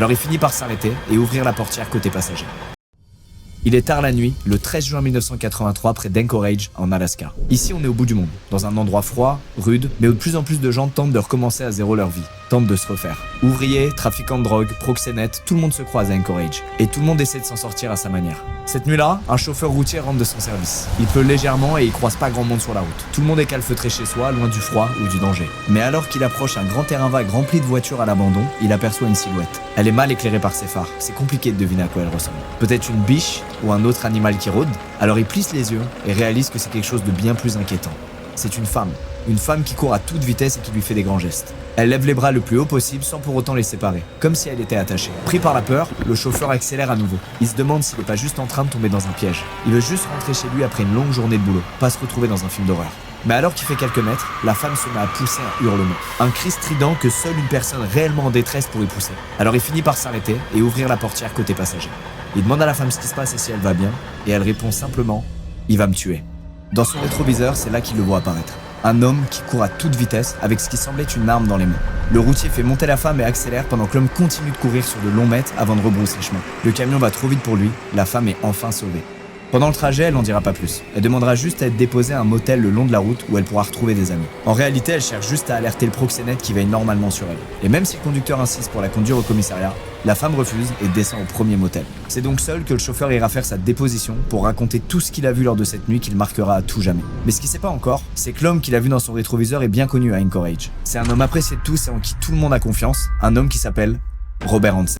Alors il finit par s'arrêter et ouvrir la portière côté passager. Il est tard la nuit, le 13 juin 1983, près d'Anchorage, en Alaska. Ici, on est au bout du monde, dans un endroit froid, rude, mais où de plus en plus de gens tentent de recommencer à zéro leur vie, tentent de se refaire. Ouvriers, trafiquants de drogue, proxénètes, tout le monde se croise à Anchorage, et tout le monde essaie de s'en sortir à sa manière. Cette nuit-là, un chauffeur routier rentre de son service. Il pleut légèrement et il croise pas grand monde sur la route. Tout le monde est calfeutré chez soi, loin du froid ou du danger. Mais alors qu'il approche un grand terrain vague rempli de voitures à l'abandon, il aperçoit une silhouette. Elle est mal éclairée par ses phares, c'est compliqué de deviner à quoi elle ressemble. Peut-être une biche ou un autre animal qui rôde. Alors il plisse les yeux et réalise que c'est quelque chose de bien plus inquiétant. C'est une femme qui court à toute vitesse et qui lui fait des grands gestes. Elle lève les bras le plus haut possible sans pour autant les séparer, comme si elle était attachée. Pris par la peur, le chauffeur accélère à nouveau. Il se demande s'il n'est pas juste en train de tomber dans un piège. Il veut juste rentrer chez lui après une longue journée de boulot, pas se retrouver dans un film d'horreur. Mais alors qu'il fait quelques mètres, la femme se met à pousser un hurlement. Un cri strident que seule une personne réellement en détresse pourrait pousser. Alors il finit par s'arrêter et ouvrir la portière côté passager. Il demande à la femme ce qui se passe et si elle va bien, et elle répond simplement « Il va me tuer ». Dans son rétroviseur, c'est là qu'il le voit apparaître. Un homme qui court à toute vitesse avec ce qui semblait une arme dans les mains. Le routier fait monter la femme et accélère pendant que l'homme continue de courir sur de longs mètres avant de rebrousser chemin. Le camion va trop vite pour lui, la femme est enfin sauvée. Pendant le trajet, elle n'en dira pas plus. Elle demandera juste à être déposée à un motel le long de la route où elle pourra retrouver des amis. En réalité, elle cherche juste à alerter le proxénète qui veille normalement sur elle. Et même si le conducteur insiste pour la conduire au commissariat, la femme refuse et descend au premier motel. C'est donc seul que le chauffeur ira faire sa déposition pour raconter tout ce qu'il a vu lors de cette nuit qu'il marquera à tout jamais. Mais ce qu'il sait pas encore, c'est que l'homme qu'il a vu dans son rétroviseur est bien connu à Anchorage. C'est un homme apprécié de tous et en qui tout le monde a confiance, un homme qui s'appelle Robert Hansen.